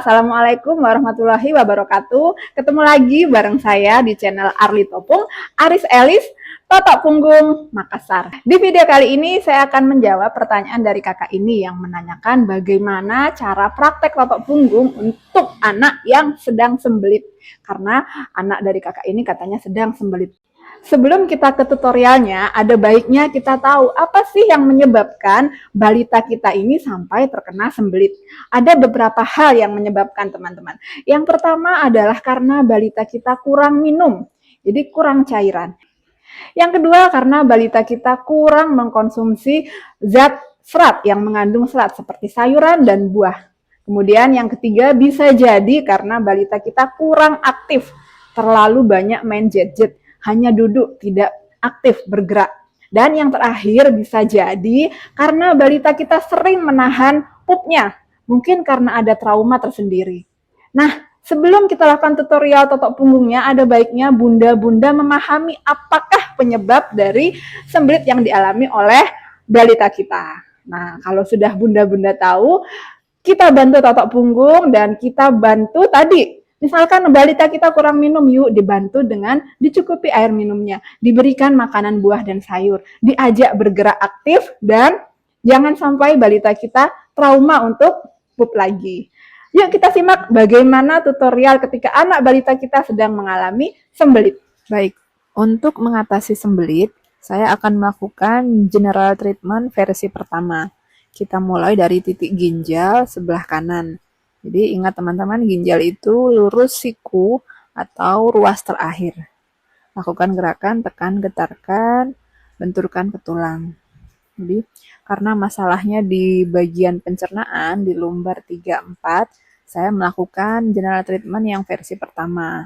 Assalamualaikum warahmatullahi wabarakatuh. Ketemu lagi bareng saya di channel Arli Topung, Aris Elis, Totok Punggung, Makassar. Di video kali ini saya akan menjawab pertanyaan dari kakak ini yang menanyakan bagaimana cara praktek totok punggung untuk anak yang sedang sembelit. Karena anak dari kakak ini katanya sedang sembelit. Sebelum kita ke tutorialnya, ada baiknya kita tahu apa sih yang menyebabkan balita kita ini sampai terkena sembelit. Ada beberapa hal yang menyebabkan, teman-teman. Yang pertama adalah karena balita kita kurang minum, jadi kurang cairan. Yang kedua, karena balita kita kurang mengkonsumsi zat serat yang mengandung serat seperti sayuran dan buah. Kemudian yang ketiga, bisa jadi karena balita kita kurang aktif, terlalu banyak main gadget, hanya duduk, tidak aktif bergerak. Dan yang terakhir bisa jadi karena balita kita sering menahan pupnya, mungkin karena ada trauma tersendiri. Nah, sebelum kita lakukan tutorial totok punggungnya, ada baiknya bunda-bunda memahami apakah penyebab dari sembelit yang dialami oleh balita kita. Nah, kalau sudah bunda-bunda tahu, kita bantu totok punggung dan kita bantu tadi. Misalkan balita kita kurang minum, yuk dibantu dengan dicukupi air minumnya, diberikan makanan buah dan sayur, diajak bergerak aktif, dan jangan sampai balita kita trauma untuk pup lagi. Yuk kita simak bagaimana tutorial ketika anak balita kita sedang mengalami sembelit. Baik, untuk mengatasi sembelit, saya akan melakukan general treatment versi pertama. Kita mulai dari titik ginjal sebelah kanan. Jadi ingat teman-teman, ginjal itu lurus siku atau ruas terakhir. Lakukan gerakan tekan, getarkan, benturkan ke tulang. Jadi karena masalahnya di bagian pencernaan di lumbar 3-4, saya melakukan general treatment yang versi pertama.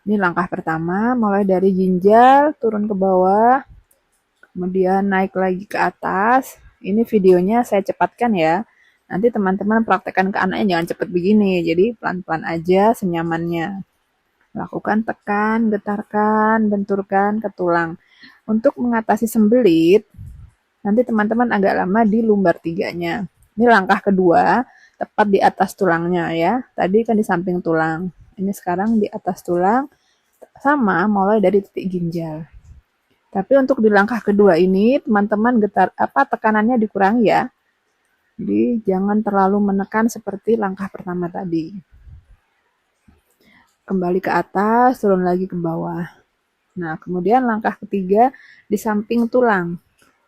Ini langkah pertama, mulai dari ginjal turun ke bawah, kemudian naik lagi ke atas. Ini videonya saya cepatkan ya. Nanti teman-teman praktekkan ke anaknya jangan cepet begini, jadi pelan-pelan aja senyamannya. Lakukan tekan, getarkan, benturkan ke tulang. Untuk mengatasi sembelit, nanti teman-teman agak lama di lumbar 3-nya. Ini langkah kedua, tepat di atas tulangnya ya. Tadi kan di samping tulang. Ini sekarang di atas tulang, sama mulai dari titik ginjal. Tapi untuk di langkah kedua ini, teman-teman tekanannya dikurangi ya. Jadi jangan terlalu menekan seperti langkah pertama tadi. Kembali ke atas, turun lagi ke bawah. Nah, kemudian langkah ketiga di samping tulang.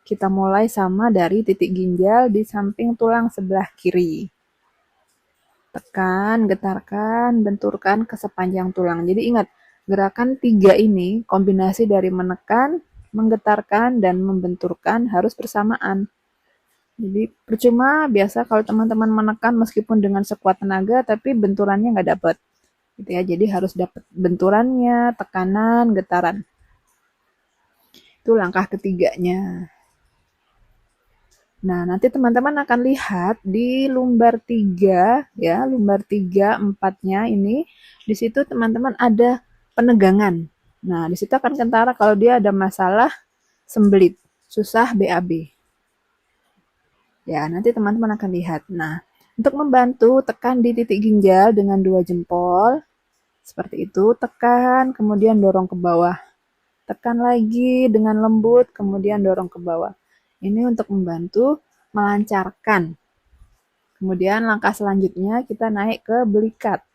Kita mulai sama dari titik ginjal di samping tulang sebelah kiri. Tekan, getarkan, benturkan ke sepanjang tulang. Jadi ingat, gerakan 3 ini kombinasi dari menekan, menggetarkan, dan membenturkan harus bersamaan. Jadi percuma biasa kalau teman-teman menekan meskipun dengan sekuat tenaga, tapi benturannya nggak dapat. Gitu ya. Jadi harus dapat benturannya, tekanan, getaran. Itu langkah ketiganya. Nah, nanti teman-teman akan lihat di lumbar 3, ya, lumbar 3, 4-nya ini, di situ teman-teman ada penegangan. Nah, di situ akan kentara kalau dia ada masalah sembelit, susah BAB. Ya, nanti teman-teman akan lihat. Nah, untuk membantu, tekan di titik ginjal dengan 2 jempol. Seperti itu, tekan, kemudian dorong ke bawah. Tekan lagi dengan lembut, kemudian dorong ke bawah. Ini untuk membantu melancarkan. Kemudian langkah selanjutnya kita naik ke belikat.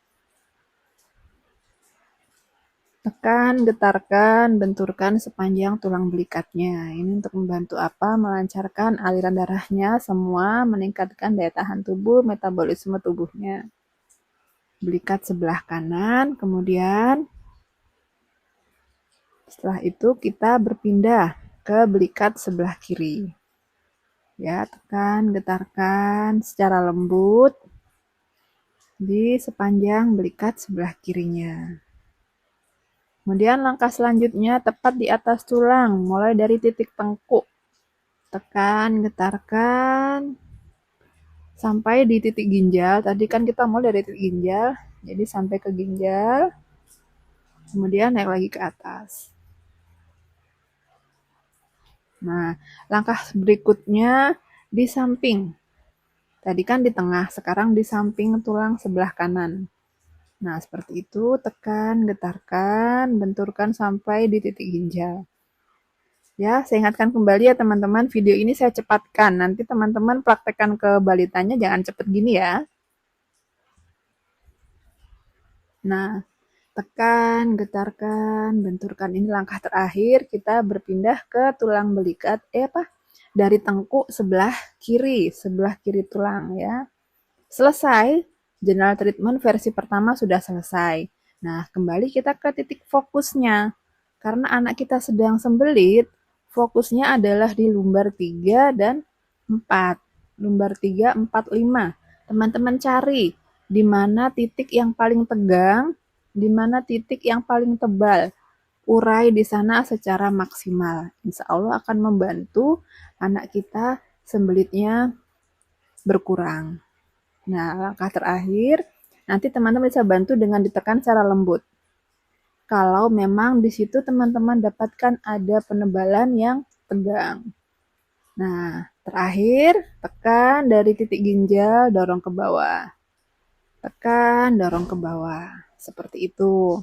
Tekan, getarkan, benturkan sepanjang tulang belikatnya. Ini untuk membantu apa? Melancarkan aliran darahnya semua, meningkatkan daya tahan tubuh, metabolisme tubuhnya. Belikat sebelah kanan, kemudian setelah itu kita berpindah ke belikat sebelah kiri. Ya, tekan, getarkan secara lembut di sepanjang belikat sebelah kirinya. Kemudian langkah selanjutnya tepat di atas tulang, mulai dari titik tengkuk. Tekan, getarkan, sampai di titik ginjal. Tadi kan kita mulai dari titik ginjal, jadi sampai ke ginjal, kemudian naik lagi ke atas. Nah, langkah berikutnya di samping. Tadi kan di tengah, sekarang di samping tulang sebelah kanan. Nah, seperti itu, tekan, getarkan, benturkan sampai di titik ginjal. Ya, saya ingatkan kembali ya teman-teman, video ini saya cepatkan. Nanti teman-teman praktekkan ke balitanya, jangan cepet gini ya. Nah, tekan, getarkan, benturkan. Ini langkah terakhir, kita berpindah ke tulang belikat, dari tengkuk sebelah kiri tulang ya. Selesai, general treatment versi pertama sudah selesai. Nah, kembali kita ke titik fokusnya. Karena anak kita sedang sembelit, fokusnya adalah di lumbar 3 dan 4. Lumbar 3, 4, 5. Teman-teman cari di mana titik yang paling tegang, di mana titik yang paling tebal. Urai di sana secara maksimal. Insya Allah akan membantu anak kita sembelitnya berkurang. Nah, langkah terakhir, nanti teman-teman bisa bantu dengan ditekan secara lembut. Kalau memang di situ teman-teman dapatkan ada penebalan yang tegang. Nah, terakhir, tekan dari titik ginjal, dorong ke bawah. Tekan, dorong ke bawah. Seperti itu.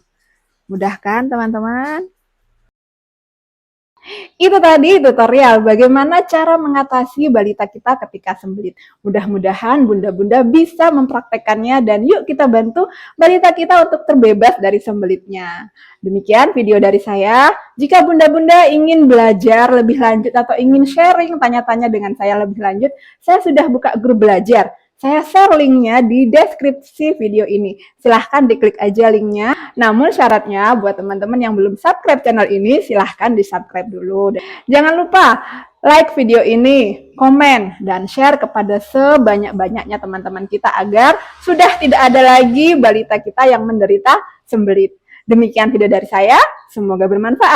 Mudah kan, teman-teman? Itu tadi tutorial bagaimana cara mengatasi balita kita ketika sembelit. Mudah-mudahan bunda-bunda bisa mempraktekannya dan yuk kita bantu balita kita untuk terbebas dari sembelitnya. Demikian video dari saya. Jika bunda-bunda ingin belajar lebih lanjut atau ingin sharing tanya-tanya dengan saya lebih lanjut, saya sudah buka grup belajar. Saya share linknya di deskripsi video ini. Silahkan diklik aja linknya. Namun syaratnya buat teman-teman yang belum subscribe channel ini, silahkan di-subscribe dulu. Jangan lupa like video ini, komen, dan share kepada sebanyak-banyaknya teman-teman kita agar sudah tidak ada lagi balita kita yang menderita sembelit. Demikian video dari saya, semoga bermanfaat.